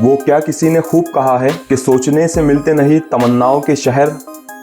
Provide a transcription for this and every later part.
वो क्या किसी ने खूब कहा है कि सोचने से मिलते नहीं तमन्नाओं के शहर,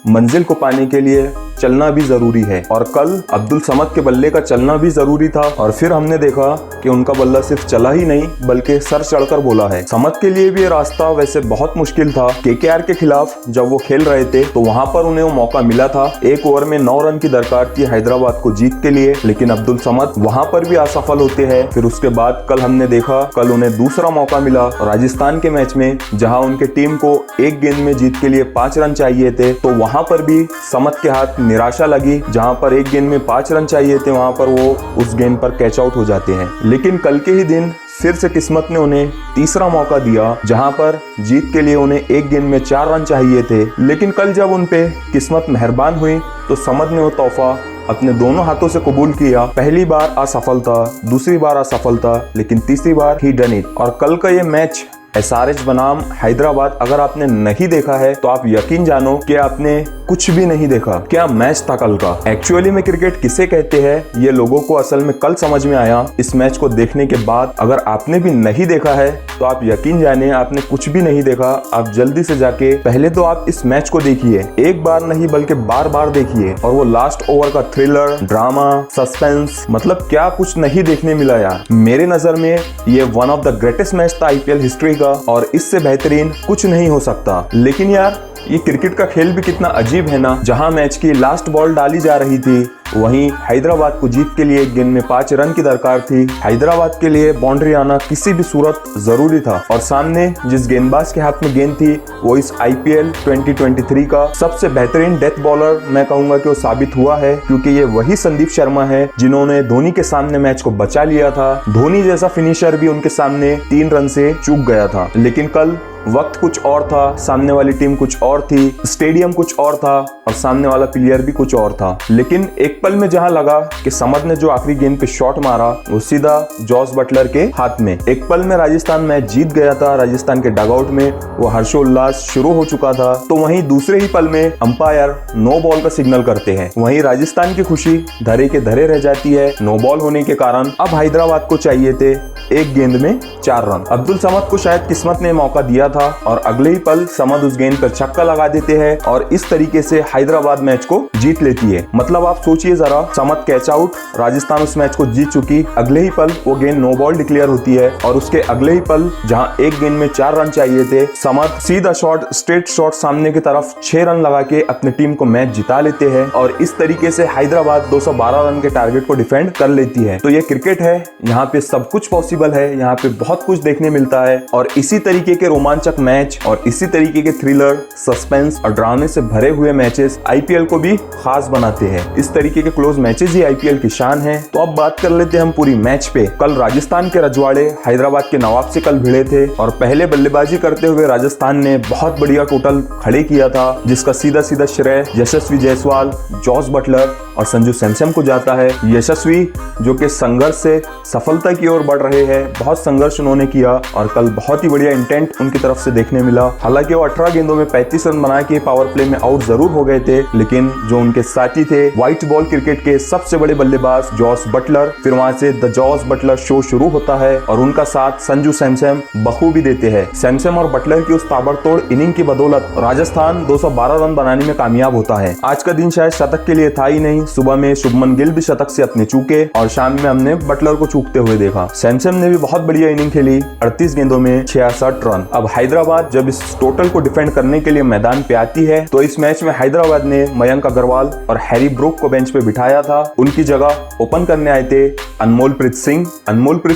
मंजिल को पाने के लिए चलना भी जरूरी है। और कल अब्दुल समद के बल्ले का चलना भी जरूरी था और फिर हमने देखा कि उनका बल्ला सिर्फ चला ही नहीं बल्कि सर चढ़कर बोला है। समद के लिए भी ये रास्ता वैसे बहुत मुश्किल था। केकेआर के खिलाफ जब वो खेल रहे थे तो वहां पर उन्हें वो मौका मिला था। एक ओवर में 9 रन की दरकार थी हैदराबाद को जीत के लिए, लेकिन अब्दुल समद वहां पर भी असफल होते हैं। फिर उसके बाद कल हमने देखा, कल उन्हें दूसरा मौका मिला राजस्थान के मैच में, जहां उनके टीम को एक गेंद में जीत के लिए 5 रन चाहिए थे। तो वहां पर भी समद के हाथ निराशा लगी। जहां पर एक गेंद में 5 रन चाहिए थे, वहां पर वो उस गेंद पर कैच आउट हो जाते हैं। लेकिन कल के ही दिन फिर से किस्मत ने उन्हें तीसरा मौका दिया, जहां पर जीत के लिए उन्हें एक गेंद में 4 रन चाहिए थे। लेकिन कल जब उन पे किस्मत मेहरबान हुई तो समद ने वो तोहफा अपने दोनों हाथों से कबूल किया। पहली बार असफलता, दूसरी बार असफलता, लेकिन तीसरी बार ही डन इट। और कल का ये मैच SRH बनाम हैदराबाद अगर आपने नहीं देखा है तो आप यकीन जानो कि आपने कुछ भी नहीं देखा। क्या मैच था कल का। एक्चुअली में क्रिकेट किसे कहते हैं ये लोगों को असल में कल समझ में आया इस मैच को देखने के बाद। अगर आपने भी नहीं देखा है तो आप यकीन जाने आपने कुछ भी नहीं देखा। आप जल्दी से जाके पहले तो आप इस मैच को देखिए, एक बार नहीं बल्कि बार बार देखिए। और वो लास्ट ओवर का थ्रिलर, ड्रामा, सस्पेंस, मतलब क्या कुछ नहीं देखने मिला यार। मेरे नजर में ये one of the greatest match था IPL हिस्ट्री का और इससे बेहतरीन कुछ नहीं हो सकता। लेकिन यार ये क्रिकेट का खेल भी कितना अजीब है ना। जहां मैच की लास्ट बॉल डाली जा रही थी वहीं हैदराबाद को जीत के लिए एक गेंद में 5 रन की दरकार थी। हैदराबाद के लिए बाउंड्री आना किसी भी सूरत जरूरी था और सामने जिस गेंदबाज के हाथ में गेंद थी वो इस IPL 2023 का सबसे बेहतरीन डेथ बॉलर मैं कहूंगा कि वो साबित हुआ है, क्योंकि ये वही संदीप शर्मा है जिन्होंने धोनी के सामने मैच को बचा लिया था। धोनी जैसा फिनिशर भी उनके सामने 3 रन से चूक गया था। लेकिन कल वक्त कुछ और था, सामने वाली टीम कुछ और थी, स्टेडियम कुछ और था और सामने वाला प्लेयर भी कुछ और था। लेकिन एक पल में जहां लगा कि समद ने जो आखिरी गेंद पे शॉट मारा वो सीधा जॉस बटलर के हाथ में, एक पल में राजस्थान मैच जीत गया था। राजस्थान के डगआउट में वो हर्षोल्लास शुरू हो चुका था। तो वहीं दूसरे ही पल में अंपायर नो बॉल का सिग्नल करते हैं। वहीं राजस्थान की खुशी धरे के धरे रह जाती है नो बॉल होने के कारण। अब हैदराबाद को चाहिए थे एक गेंद में 4 रन। अब्दुल समद को शायद किस्मत ने मौका दिया था और अगले ही पल समद उस गेंद पर छक्का लगा देते हैं और इस तरीके से हैदराबाद मैच को जीत लेती है। मतलब आप सोचिए जरा, समद कैच आउट, राजस्थान उस मैच को जीत चुकी, अगले ही पल वो गेंद नो बॉल डिक्लेयर होती है और उसके अगले ही पल जहां एक गेंद में 4 रन चाहिए थे, समद सीधा शॉट, स्ट्रेट शॉट सामने की तरफ 6 रन लगा के अपनी टीम को मैच जिता लेते हैं और इस तरीके से हैदराबाद 212 रन के टारगेट को डिफेंड कर लेती है। तो ये क्रिकेट है, यहाँ पे सब कुछ पॉसिबल है, यहाँ पे बहुत कुछ देखने मिलता है और इसी तरीके के रोमांचक मैच और इसी तरीके के थ्रिलर, सस्पेंस और ड्रामे से भरे हुए मैचेस IPL को भी खास बनाते हैं। इस तरीके के क्लोज मैचेस ही IPL की शान है। तो अब बात कर लेते हैं हम पूरी मैच पे। कल राजस्थान के रजवाड़े हैदराबाद के नवाब से कल भिड़े थे और पहले बल्लेबाजी करते हुए राजस्थान ने बहुत बढ़िया टोटल खड़े किया था, जिसका सीधा सीधा श्रेय यशस्वी जायसवाल, जॉस बटलर और संजू सैमसन को जाता है। यशस्वी जो कि संघर्ष से सफलता की ओर बढ़ रहे हैं, बहुत संघर्ष उन्होंने किया और कल बहुत ही बढ़िया इंटेंट उनकी तरफ से देखने मिला। हालांकि वो 18 गेंदों में 35 रन बना के पावर प्ले में आउट जरूर हो गए थे, लेकिन जो उनके साथी थे व्हाइट बॉल क्रिकेट के सबसे बड़े बल्लेबाज जॉस बटलर, फिर वहां से द जॉस बटलर शो शुरू होता है और उनका साथ संजू सैमसन बखूबी देते हैं। सैमसन और बटलर की उस ताबड़तोड़ इनिंग की बदौलत राजस्थान 212 रन बनाने में कामयाब होता है। आज का दिन शायद शतक के लिए था ही नहीं, सुबह में शुभमन गिल भी शतक से अपने चूके और शाम में हमने बटलर को चूकते हुए देखा। सैमसन ने भी बहुत बढ़िया इनिंग खेली, 38 गेंदों में 66 रन। अब हैदराबाद जब इस टोटल को डिफेंड करने के लिए मैदान पे आती है तो इस मैच में हैदराबाद ने मयंक अग्रवाल और हैरी ब्रूक को बेंच पे बिठाया था। उनकी जगह ओपन करने आए थे अनमोलप्रीत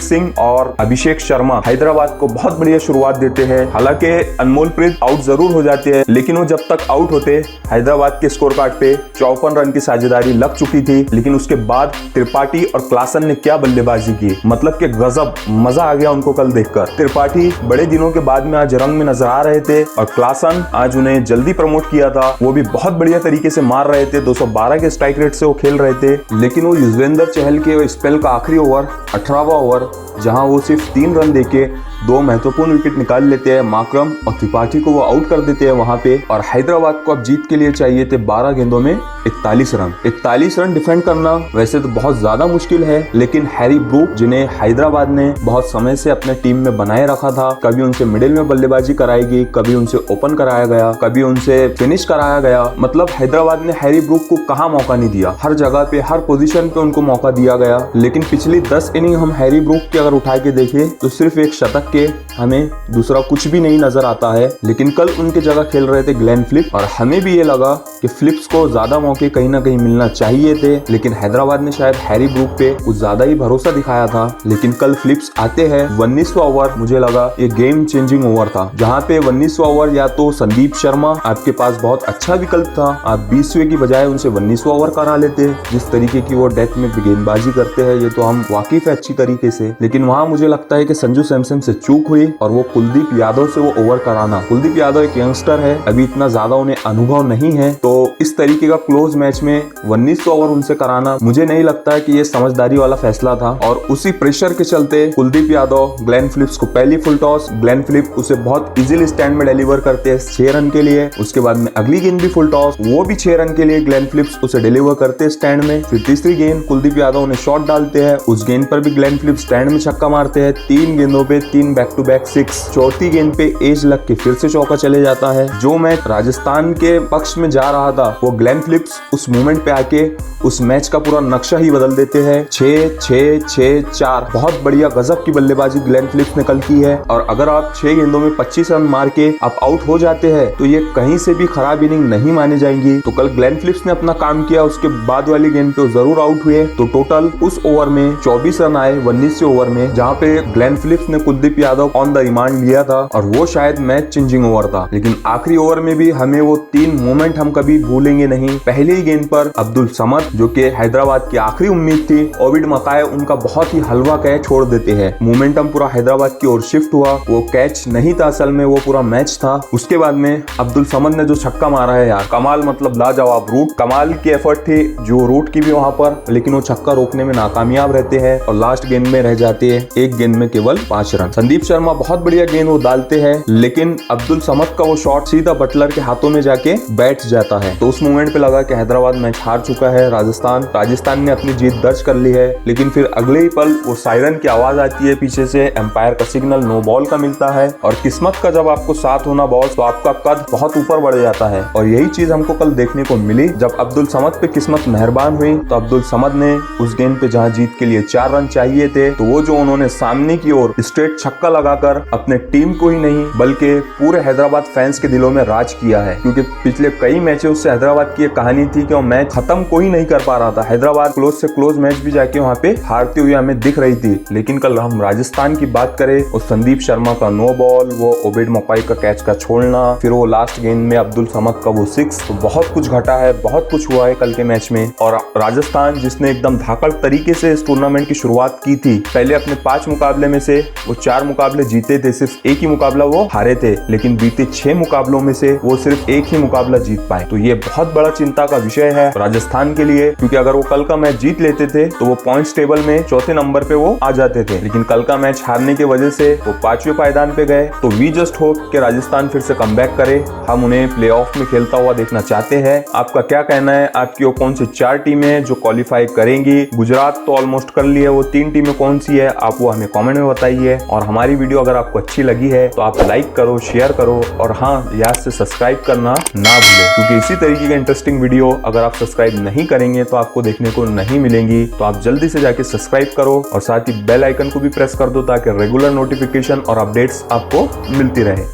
सिंह और अभिषेक शर्मा हैदराबाद को बहुत बढ़िया शुरुआत देते हैं। हालांकि अनमोलप्रीत आउट जरूर हो जाते हैं, लेकिन वो जब तक आउट होते हैदराबाद के स्कोर कार्ड पे 54 रन की साझेदारी लग चुकी थी। लेकिन उसके बाद त्रिपाठी और क्लासन ने क्या बल्लेबाजी की, मतलब कि गजब, मजा आ गया उनको कल देखकर। त्रिपाठी बड़े दिनों के बाद में आज रंग में नजर आ रहे थे और क्लासन आज उन्हें जल्दी प्रमोट किया था, वो भी बहुत बढ़िया तरीके से मार रहे थे। 212 के स्ट्राइक रेट से वो खेल रहे थे। लेकिन वो युजवेंद्र चहल के स्पेल का आखिरी ओवर, 18वां ओवर, जहां वो सिर्फ 3 रन देके 2 महत्वपूर्ण विकेट निकाल लेते हैं। माकरम और त्रिपाठी को वो आउट कर देते हैं वहां पे। और हैदराबाद को अब जीत के लिए चाहिए थे 12 गेंदों में 41 रन। 41 रन डिफेंड करना वैसे तो बहुत ज्यादा मुश्किल है, लेकिन हैरी ब्रूक, जिन्हें हैदराबाद ने बहुत समय से अपने टीम में बनाए रखा था, कभी उनसे मिडिल में बल्लेबाजी कराएगी, कभी उनसे ओपन कराया गया, कभी उनसे फिनिश कराया गया। मतलब हैदराबाद ने हैरी ब्रूक को कहाँ मौका नहीं दिया, हर जगह पे हर पोजीशन पे उनको मौका दिया गया। लेकिन पिछली 10 इनिंग हम हैरी ब्रूक की अगर उठा के देखें तो सिर्फ एक शतक के हमें दूसरा कुछ भी नहीं नजर आता है। लेकिन कल उनके जगह खेल रहे थे ग्लेन फिलिप्स, और हमें भी ये लगा कि फिलिप्स को ज्यादा मौके कहीं ना कहीं मिलना चाहिए थे, लेकिन हैदराबाद ने शायद हैरी ब्रूक पे कुछ ज्यादा ही भरोसा दिखाया था। लेकिन कल फिलिप्स आते हैं 19वां ओवर, मुझे लगा ये गेम चेंजिंग ओवर था, जहाँ पे 19वां ओवर या तो संदीप शर्मा आपके पास बहुत अच्छा विकल्प था, आप 20वें की बजाय उनसे 19वां ओवर करा लेते। जिस तरीके की वो डेथ में गेंदबाजी करते हैं ये तो हम वाकिफ है अच्छी तरीके से, लेकिन वहाँ मुझे लगता है कि संजू सैमसन से चूक हुई और वो कुलदीप यादव से वो ओवर कराना। कुलदीप यादव एक यंगस्टर है, अभी इतना ज्यादा उन्हें अनुभव नहीं है, तो इस तरीके का क्लोज मैच में 19वां ओवर उनसे कराना मुझे नहीं लगता है कि ये समझदारी वाला फैसला था। और उसी प्रेशर के चलते कुलदीप यादव ग्लेन फिलिप्स को पहली फुल टॉस, ग्लेन फिलिप्स उसे बहुत इजीली स्टैंड में डिलीवर करते हैं 6 रन के लिए। उसके बाद में अगली गेंद भी फुल टॉस, वो भी 6 रन के लिए ग्लेन फिलिप्स उसे डिलीवर करते हैं स्टैंड में। फिर तीसरी गेंद कुलदीप यादव ने शॉट डालते हैं, उस गेंद पर भी ग्लेन फिलिप्स स्टैंड में छक्का मारते हैं। 3 गेंदों पे 3 बैक टू बैक 6। चौथी गेंद पे एज लग के फिर से चौका चले जाता है। जो मैच राजस्थान के पक्ष में जा रहा था वो ग्लेन फिलिप्स उस मोमेंट पे आके उस मैच का पूरा नक्शा ही बदल देते हैं। 6-6-6-4 बहुत बढ़िया गजब की बल्लेबाजी ग्लेन फिलिप्स ने कल की है। और अगर आप 6 गेंदों में 25 रन मार के आप आउट हो जाते हैं तो ये कहीं से भी खराब इनिंग नहीं मानी जाएंगी। तो कल ग्लेन फिलिप्स ने अपना काम किया, उसके बाद वाली गेंद पे जरूर आउट हुए। तो टोटल उस ओवर में 24 रन आए 19वें ओवर में, जहाँ पे ग्लेन फिलिप्स ने Kuldeep Yadav on the remand लिया था और वो शायद मैच चेंजिंग ओवर था। लेकिन आखिरी ओवर में भी हमें वो 3 मोमेंट हम कभी भूलेंगे नहीं। पहली ही गेंद पर अब्दुल समद, जो कि हैदराबाद की आखिरी उम्मीद थी, ओबिड मकाय उनका बहुत ही हलवा कैच छोड़ देते हैं। मोमेंटम पूरा हैदराबाद की ओर शिफ्ट हुआ, वो कैच नहीं था असल में, वो पूरा मैच था। उसके बाद में अब्दुल समद ने जो छक्का मारा है यार, कमाल, मतलब लाजवाब। रूट कमाल की एफर्ट थी जो रूट की भी वहां पर, लेकिन वो छक्का रोकने में नाकामयाब रहते हैं और लास्ट गेंद में रह जाते हैं एक गेंद में केवल 5 रन। संदीप शर्मा बहुत बढ़िया गेंद वो डालते हैं, लेकिन अब्दुल समद का वो शॉट सीधा बटलर के हाथों में जाके बैठ जाता है। तो उस मोमेंट पे लगा कि हैदराबाद मैच हार चुका है, राजस्थान ने अपनी जीत दर्ज कर ली है। लेकिन फिर अगले ही पल वो सायरन की आवाज आती है पीछे से, एम्पायर का सिग्नल नो बॉल का मिलता है। और किस्मत का जब आपको साथ होना बॉस, तो आपका कद बहुत ऊपर बढ़ जाता है। और यही चीज हमको कल देखने को मिली। जब अब्दुल समद पे किस्मत मेहरबान हुई तो अब्दुल समद ने उस गेंद पे जहां जीत के लिए 4 रन चाहिए थे, तो वो जो उन्होंने सामने की ओर स्ट्रेट छक्का लगाकर अपने टीम को ही नहीं बल्कि पूरे हैदराबाद फैंस के दिलों में राज किया है। क्योंकि पिछले कई मैचों से हैदराबाद की कहानी थी कि वो मैच खत्म कोई नहीं कर पा रहा था। हैदराबाद क्लोज से क्लोज मैच भी जाके वहां पे हारती हुई हमें दिख रही थी। लेकिन कल हम राजस्थान की बात करें, और संदीप शर्मा का नो बॉल, वो ओबिड मकाई का कैच का छोड़ना, फिर वो लास्ट गेंद में अब्दुल समद का वो 6, तो बहुत कुछ घटा है, बहुत कुछ हुआ है कल के मैच में। और राजस्थान जिसने एकदम धाकड़ तरीके से इस टूर्नामेंट की शुरुआत की थी, पहले अपने 5 मुकाबले में से वो 4 मुकाबले जीते थे, सिर्फ एक ही मुकाबला वो हारे थे। लेकिन बीते 6 मुकाबलों में से वो सिर्फ एक ही मुकाबला जीत पाए। तो ये बहुत बड़ा चिंता का विषय है राजस्थान के लिए, क्योंकि अगर वो कल का मैच जीत लेते थे तो वो पॉइंट्स टेबल में 4थे नंबर पे वो आ जाते थे। लेकिन कल का मैच हारने की वजह से वो 5वें पायदान पे गए। तो वी जस्ट होप कि राजस्थान फिर से कमबैक करे, हम उन्हें प्लेऑफ में खेलता हुआ देखना चाहते हैं। आपका क्या कहना है, आपकी वो कौन सी 4 टीमें जो क्वालिफाई करेंगी? गुजरात तो ऑलमोस्ट कर ली है, वो 3 टीमें कौन सी है आप वो हमें कमेंट में बताइए। और हमारी वीडियो अगर आपको अच्छी लगी है तो आप लाइक करो, शेयर करो, और हाँ, याद से सब्सक्राइब करना ना भूलें, क्योंकि इसी तरीके की इंटरेस्टिंग वीडियो अगर आप सब्सक्राइब नहीं करेंगे तो आपको देखने को नहीं मिलेंगी। तो आप जल्दी से जाके सब्सक्राइब करो और साथ ही बेल आइकन को भी प्रेस कर दो ताकि रेगुलर नोटिफिकेशन और अपडेट्स आपको मिलती रहे।